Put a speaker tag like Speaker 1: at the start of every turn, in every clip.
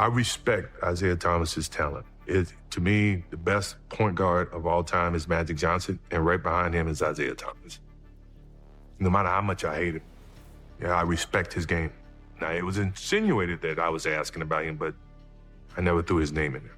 Speaker 1: I respect Isiah Thomas's talent. To me, the best point guard of all time is Magic Johnson, and right behind him is Isiah Thomas. No matter how much I hate him, I respect his game. Now, it was insinuated that I was asking about him, but I never threw his name in there.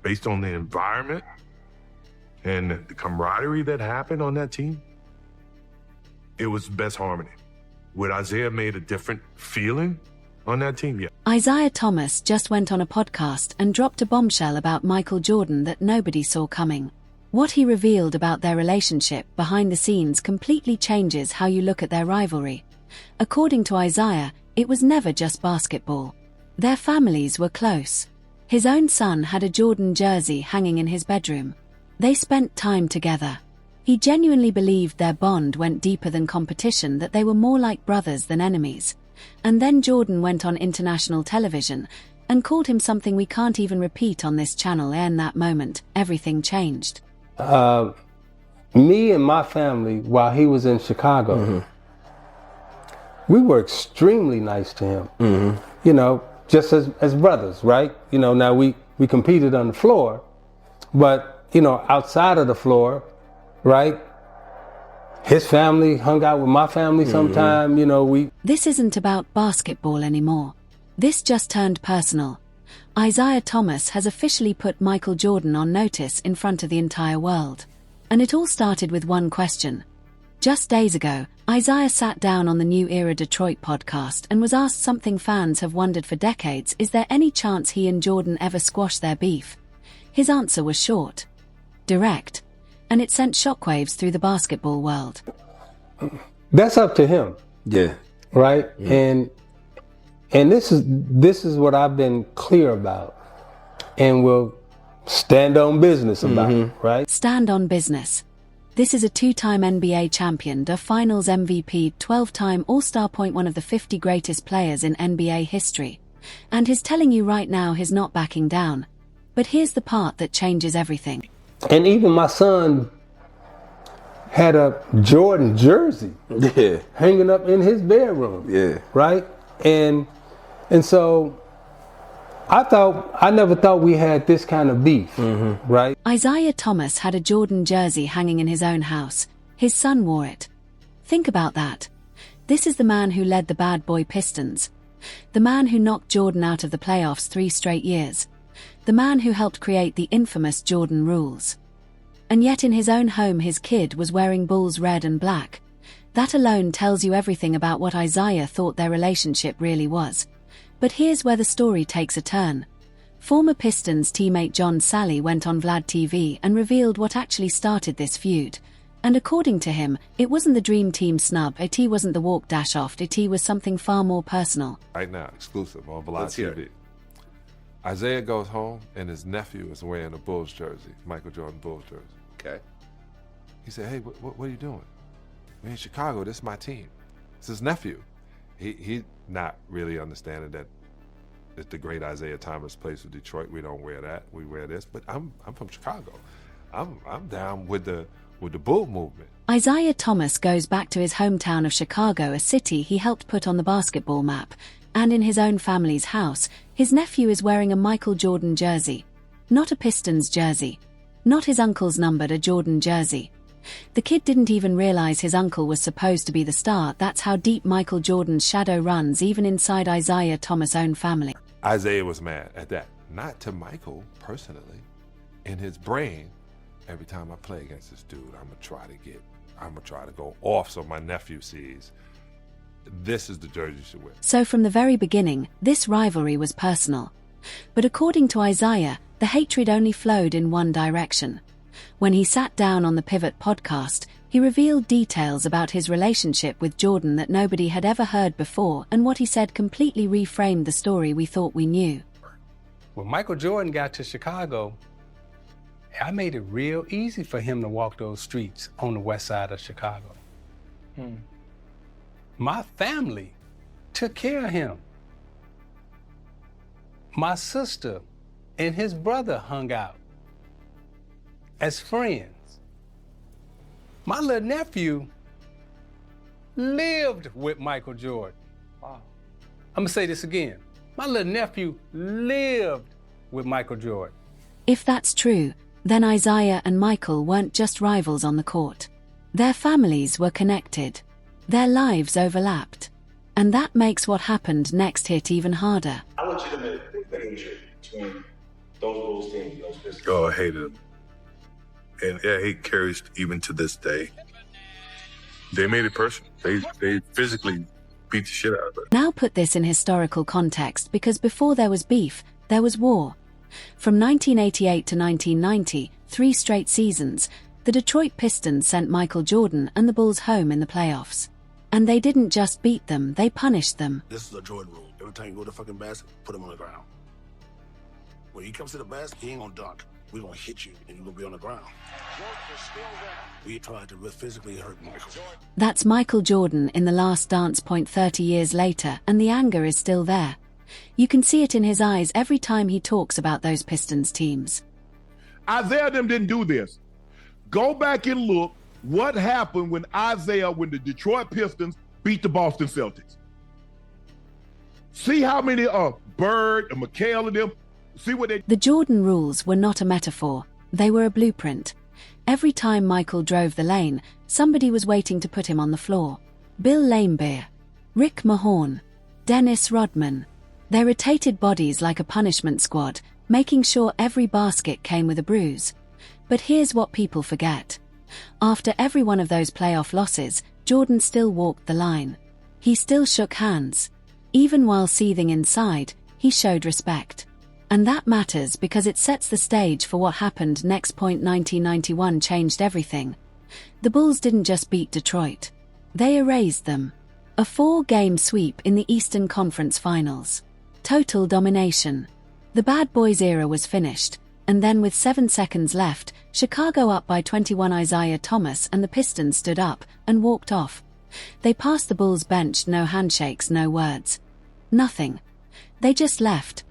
Speaker 1: Based on the environment and the camaraderie that happened on that team, it was best harmony. Would Isiah made a different feeling on that team? Yeah.
Speaker 2: Isiah Thomas just went on a podcast and dropped a bombshell about Michael Jordan that nobody saw coming. What he revealed about their relationship behind the scenes completely changes how you look at their rivalry. According to Isiah, it was never just basketball. Their families were close. His own son had a Jordan jersey hanging in his bedroom. They spent time together. He genuinely believed their bond went deeper than competition, that they were more like brothers than enemies. And then Jordan went on international television and called him something we can't even repeat on this channel. In that moment, everything changed.
Speaker 3: Me and my family, while he was in Chicago, we were extremely nice to him. You know, just as brothers, right? You know, now we competed on the floor, but, you know, outside of the floor, right? His family hung out with my family sometime, you know,
Speaker 2: This isn't about basketball anymore. This just turned personal. Isiah Thomas has officially put Michael Jordan on notice in front of the entire world. And it all started with one question. Just days ago, Isiah sat down on the New Era Detroit podcast and was asked something fans have wondered for decades: is there any chance he and Jordan ever squash their beef? His answer was short, direct, and it sent shockwaves through the basketball world.
Speaker 3: That's up to him.
Speaker 4: Yeah.
Speaker 3: Right? And this is what I've been clear about and will stand on business about, right?
Speaker 2: Stand on business. This is a 2-time NBA champion, a Finals MVP, 12-time All-Star, one of the 50 greatest players in NBA history. And he's telling you right now he's not backing down. But here's the part that changes everything.
Speaker 3: And even my son had a Jordan jersey hanging up in his bedroom.
Speaker 4: Yeah.
Speaker 3: Right? And so I never thought we had this kind of beef, right?
Speaker 2: Isiah Thomas had a Jordan jersey hanging in his own house. His son wore it. Think about that. This is the man who led the bad boy Pistons. The man who knocked Jordan out of the playoffs 3 straight years. The man who helped create the infamous Jordan rules. And yet in his own home his kid was wearing Bulls red and black. That alone tells you everything about what Isiah thought their relationship really was. But here's where the story takes a turn. Former Pistons teammate John Sally went on Vlad TV and revealed what actually started this feud. And according to him, it wasn't the dream team snub, it wasn't the walk-off, it was something far more personal.
Speaker 5: Right now, exclusive on Vlad TV. Isiah goes home and his nephew is wearing a Bulls jersey, Michael Jordan Bulls jersey.
Speaker 4: Okay.
Speaker 5: He said, hey, what are you doing? We're in Chicago, this is my team. It's his nephew. He not really understanding that it's the great Isiah Thomas plays for Detroit. We don't wear that. We wear this. But I'm from Chicago. I'm down with the Bull movement.
Speaker 2: Isiah Thomas goes back to his hometown of Chicago, a city he helped put on the basketball map. And in his own family's house, his nephew is wearing a Michael Jordan jersey. Not a Pistons jersey. Not his uncle's numbered a Jordan jersey. The kid didn't even realize his uncle was supposed to be the star. That's how deep Michael Jordan's shadow runs, even inside Isiah Thomas' own family.
Speaker 5: Isiah was mad at that. Not to Michael personally. In his brain, every time I play against this dude, I'm gonna try to go off so my nephew sees this is the jersey you should wear.
Speaker 2: So from the very beginning, this rivalry was personal. But according to Isiah, the hatred only flowed in one direction. When he sat down on the Pivot podcast, he revealed details about his relationship with Jordan that nobody had ever heard before, and what he said completely reframed the story we thought we knew.
Speaker 3: When Michael Jordan got to Chicago, I made it real easy for him to walk those streets on the west side of Chicago. My family took care of him. My sister and his brother hung out as friends. My little nephew lived with Michael Jordan. Wow. I'm gonna say this again. My little nephew lived with Michael Jordan.
Speaker 2: If that's true, then Isiah and Michael weren't just rivals on the court. Their families were connected. Their lives overlapped. And that makes what happened next hit even harder.
Speaker 4: How legitimate was the hatred between those Bulls teams and those Pistons?
Speaker 1: Oh, I hated him. And yeah, hate carries even to this day. They made it personal. They physically beat the shit out of it.
Speaker 2: Now put this in historical context, because before there was beef, there was war. From 1988 to 1990, 3 straight seasons, the Detroit Pistons sent Michael Jordan and the Bulls home in the playoffs. And they didn't just beat them, they punished them.
Speaker 6: This is a Jordan rule. Every time you go to the fucking basket, put him on the ground. When he comes to the basket, he ain't gonna dunk. We're gonna hit you and you're gonna be on the ground. We tried to physically hurt Michael.
Speaker 2: That's Michael Jordan in The Last Dance. 30 years later, and the anger is still there. You can see it in his eyes every time he talks about those Pistons teams.
Speaker 7: Isiah them didn't do this. Go back and look what happened when the Detroit Pistons beat the Boston Celtics. See how many Bird and McHale and them, see what they...
Speaker 2: The Jordan rules were not a metaphor, they were a blueprint. Every time Michael drove the lane, somebody was waiting to put him on the floor. Bill Laimbeer, Rick Mahorn, Dennis Rodman. They rotated bodies like a punishment squad, making sure every basket came with a bruise. But here's what people forget. After every one of those playoff losses, Jordan still walked the line. He still shook hands. Even while seething inside, he showed respect. And that matters because it sets the stage for what happened next. 1991 changed everything. The Bulls didn't just beat Detroit. They erased them. A 4-game sweep in the Eastern Conference Finals. Total domination. The Bad Boys era was finished, and then with 7 seconds left, Chicago up by 21. Isiah Thomas and the Pistons stood up and walked off. They passed the Bulls bench, no handshakes, no words. Nothing. They just left.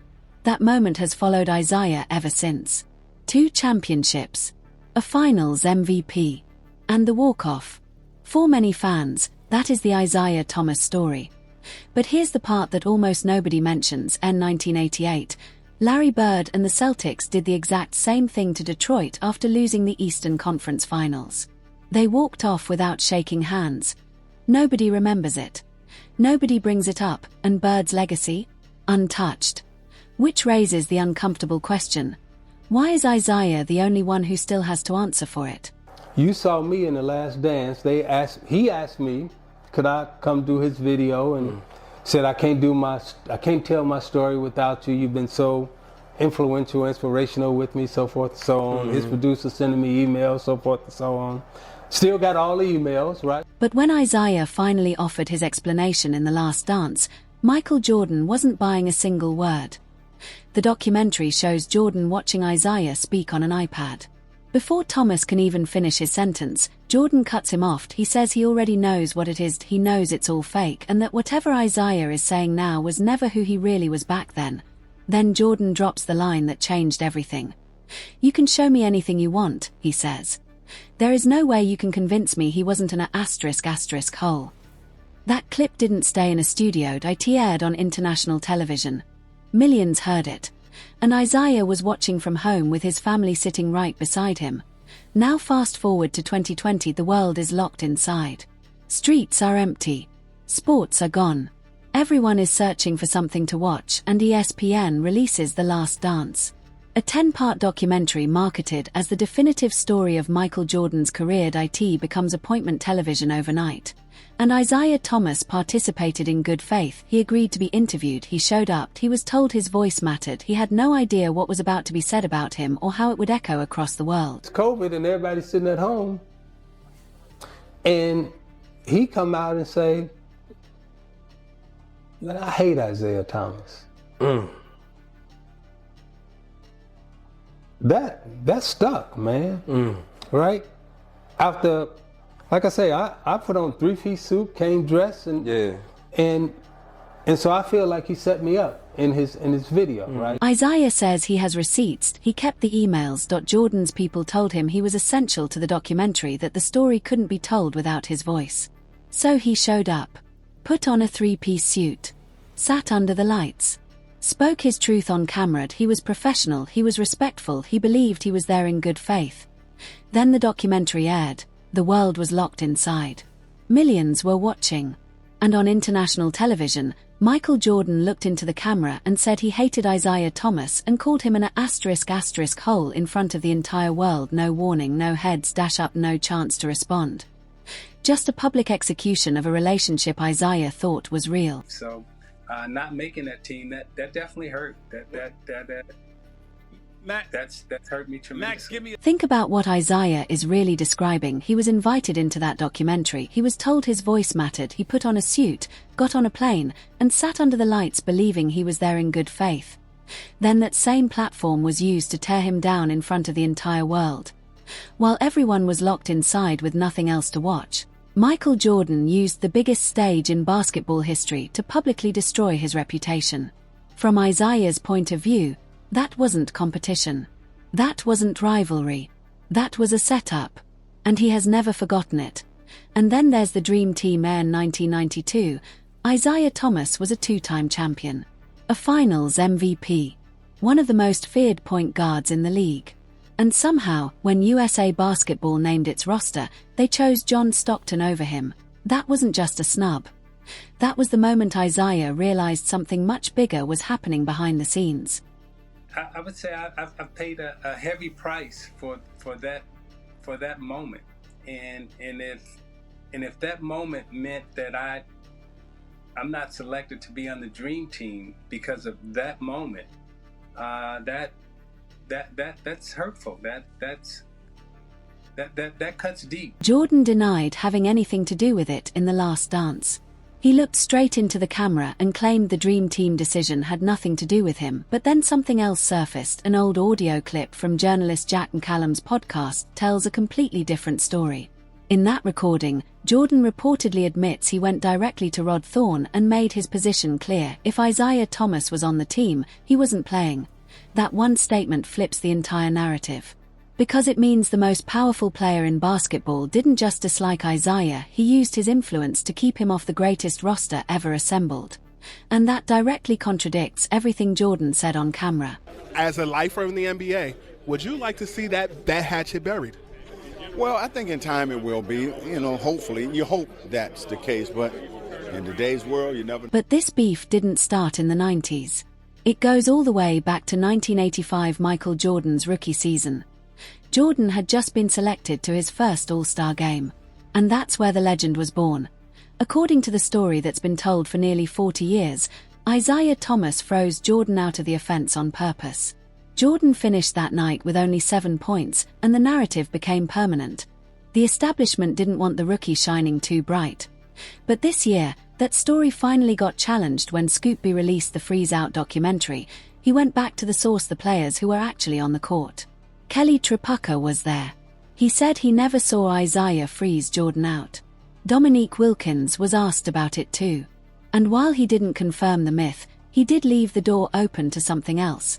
Speaker 2: That moment has followed Isiah ever since. 2 championships, a finals MVP, and the walk-off. For many fans, that is the Isiah Thomas story. But here's the part that almost nobody mentions. In 1988, Larry Bird and the Celtics did the exact same thing to Detroit after losing the Eastern Conference Finals. They walked off without shaking hands. Nobody remembers it. Nobody brings it up, and Bird's legacy? Untouched. Which raises the uncomfortable question, why is Isiah the only one who still has to answer for it?
Speaker 3: You saw me in The Last Dance. He asked me, could I come do his video, and said I can't tell my story without you. You've been so influential, inspirational with me, so forth and so on. His producer sending me emails, so forth and so on. Still got all the emails, right?
Speaker 2: But when Isiah finally offered his explanation in The Last Dance, Michael Jordan wasn't buying a single word. The documentary shows Jordan watching Isiah speak on an iPad. Before Thomas can even finish his sentence, Jordan cuts him off. He says he already knows what it is, he knows it's all fake, and that whatever Isiah is saying now was never who he really was back then. Then Jordan drops the line that changed everything. You can show me anything you want, he says. There is no way you can convince me he wasn't an asterisk hole. That clip didn't stay in a studio, it aired on international television. Millions heard it. And Isiah was watching from home with his family sitting right beside him. Now fast forward to 2020, the world is locked inside. Streets are empty. Sports are gone. Everyone is searching for something to watch, and ESPN releases The Last Dance. A 10-part documentary marketed as the definitive story of Michael Jordan's career. It becomes appointment television overnight. And Isiah Thomas participated in good faith. He agreed to be interviewed, he showed up, he was told his voice mattered, he had no idea what was about to be said about him or how it would echo across the world.
Speaker 3: It's COVID and everybody's sitting at home. And he come out and say, man, I hate Isiah Thomas. That stuck, man. Right? After, like I say, I put on 3-piece suit, came dressed, and so I feel like he set me up in his video, right?
Speaker 2: Isiah says he has receipts. He kept the emails. Jordan's people told him he was essential to the documentary, that the story couldn't be told without his voice. So he showed up, put on a 3-piece suit, sat under the lights, Spoke his truth on camera. He was professional, he was respectful, he believed he was there in good faith. Then the documentary aired. The world was locked inside. Millions were watching. And on international television, Michael Jordan looked into the camera and said he hated Isiah Thomas and called him an asterisk hole in front of the entire world. No warning, no heads dash up, no chance to respond. Just a public execution of a relationship Isiah thought was real.
Speaker 8: So, not making that team, that definitely hurt. That's hurt me tremendously. Max, give me.
Speaker 2: Think about what Isiah is really describing. He was invited into that documentary. He was told his voice mattered. He put on a suit, got on a plane, and sat under the lights believing he was there in good faith. Then that same platform was used to tear him down in front of the entire world. While everyone was locked inside with nothing else to watch, Michael Jordan used the biggest stage in basketball history to publicly destroy his reputation. From Isiah's point of view, that wasn't competition. That wasn't rivalry. That was a setup. And he has never forgotten it. And then there's the Dream Team in 1992. Isiah Thomas was a two-time champion. A Finals MVP. One of the most feared point guards in the league. And somehow, when USA Basketball named its roster, they chose John Stockton over him. That wasn't just a snub. That was the moment Isiah realized something much bigger was happening behind the scenes.
Speaker 8: I would say I've paid a heavy price for that moment, and if that moment meant that I'm not selected to be on the Dream Team because of that moment, that's hurtful. That cuts deep.
Speaker 2: Jordan denied having anything to do with it in The Last Dance. He looked straight into the camera and claimed the Dream Team decision had nothing to do with him, but then something else surfaced. An old audio clip from journalist Jack McCallum's podcast tells a completely different story. In that recording, Jordan reportedly admits he went directly to Rod Thorne and made his position clear. If Isiah Thomas was on the team, he wasn't playing. That one statement flips the entire narrative. Because it means the most powerful player in basketball didn't just dislike Isiah, he used his influence to keep him off the greatest roster ever assembled. And that directly contradicts everything Jordan said on camera.
Speaker 9: As a lifer in the NBA, would you like to see that hatchet buried?
Speaker 10: Well, I think in time it will be. Hopefully. You hope that's the case, but in today's world, you never...
Speaker 2: But this beef didn't start in the 90s. It goes all the way back to 1985, Michael Jordan's rookie season. Jordan had just been selected to his first All-Star game. And that's where the legend was born. According to the story that's been told for nearly 40 years, Isiah Thomas froze Jordan out of the offense on purpose. Jordan finished that night with only 7 points, and the narrative became permanent. The establishment didn't want the rookie shining too bright. But this year, that story finally got challenged when Scoop released the Freeze Out documentary. He went back to the source, the players who were actually on the court. Kelly Tripucka was there. He said he never saw Isiah freeze Jordan out. Dominique Wilkins was asked about it too. And while he didn't confirm the myth, he did leave the door open to something else.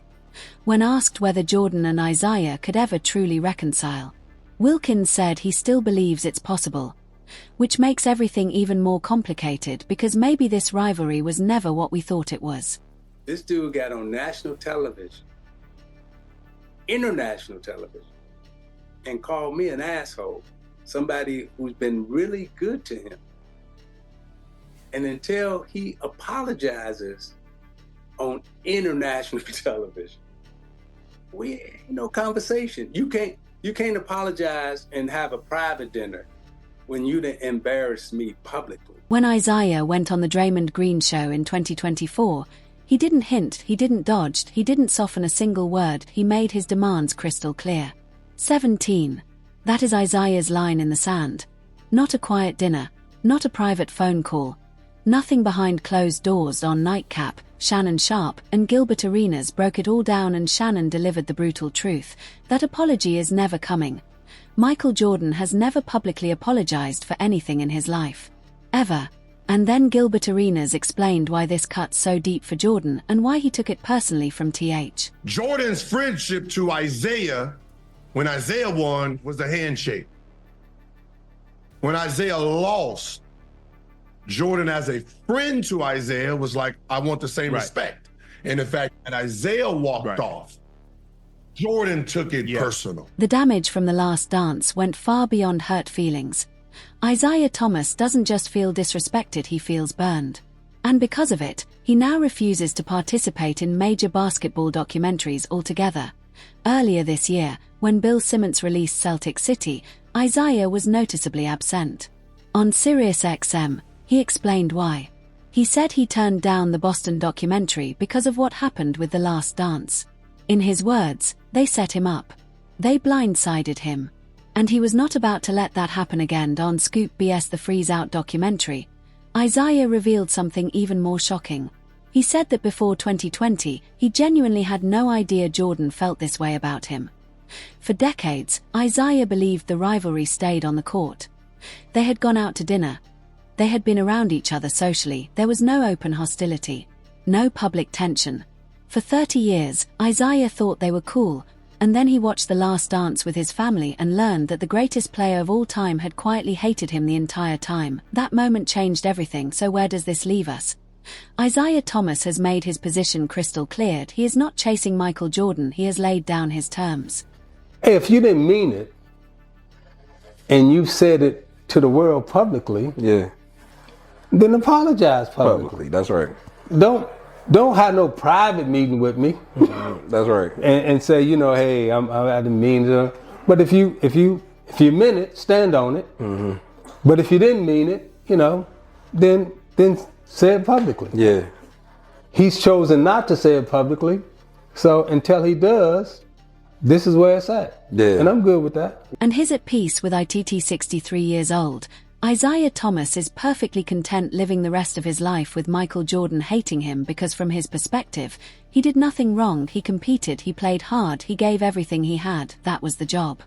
Speaker 2: When asked whether Jordan and Isiah could ever truly reconcile, Wilkins said he still believes it's possible. Which makes everything even more complicated because maybe this rivalry was never what we thought it was.
Speaker 8: This dude got on national television, international television, and called me an asshole, somebody who's been really good to him. And until he apologizes on international television, we ain't no conversation. You can't apologize and have a private dinner when you done embarrassed me publicly.
Speaker 2: When Isiah went on the Draymond Green show in 2024, he didn't hint, he didn't dodge, he didn't soften a single word, he made his demands crystal clear. 17. That is Isiah's line in the sand. Not a quiet dinner, not a private phone call. Nothing behind closed doors. On Nightcap, Shannon Sharpe and Gilbert Arenas broke it all down, and Shannon delivered the brutal truth. That apology is never coming. Michael Jordan has never publicly apologized for anything in his life. Ever. And then Gilbert Arenas explained why this cut so deep for Jordan and why he took it personally from TH.
Speaker 7: Jordan's friendship to Isiah, when Isiah won, was a handshake. When Isiah lost, Jordan as a friend to Isiah was like, I want the same respect.
Speaker 11: And the fact that Isiah walked off, Jordan took it personal.
Speaker 2: The damage from the last dance went far beyond hurt feelings. Isiah Thomas doesn't just feel disrespected, he feels burned. And because of it, he now refuses to participate in major basketball documentaries altogether. Earlier this year, when Bill Simmons released Celtic City, Isiah was noticeably absent. On SiriusXM, he explained why. He said he turned down the Boston documentary because of what happened with The Last Dance. In his words, they set him up. They blindsided him. And he was not about to let that happen again. On Scoop BS The Freeze Out documentary, Isiah revealed something even more shocking. He said that before 2020, he genuinely had no idea Jordan felt this way about him. For decades, Isiah believed the rivalry stayed on the court. They had gone out to dinner. They had been around each other socially. There was no open hostility, no public tension. For 30 years, Isiah thought they were cool, and then he watched The Last Dance with his family and learned that the greatest player of all time had quietly hated him the entire time. That moment changed everything. So where does this leave us? Isiah Thomas has made his position crystal clear. He is not chasing Michael Jordan. He has laid down his terms.
Speaker 3: Hey, if you didn't mean it, and you said it to the world publicly, then apologize publicly.
Speaker 12: That's right.
Speaker 3: Don't have no private meeting with me.
Speaker 12: That's right.
Speaker 3: And say, you know, hey, I didn't mean to. But if you meant it, stand on it. But if you didn't mean it, you know, then say it publicly.
Speaker 12: Yeah.
Speaker 3: He's chosen not to say it publicly. So until he does, this is where it's at.
Speaker 12: Yeah.
Speaker 3: And I'm good with that.
Speaker 2: And he's at peace with ITT 63 years old. Isiah Thomas is perfectly content living the rest of his life with Michael Jordan hating him because from his perspective, he did nothing wrong. He competed, he played hard, he gave everything he had. That was the job.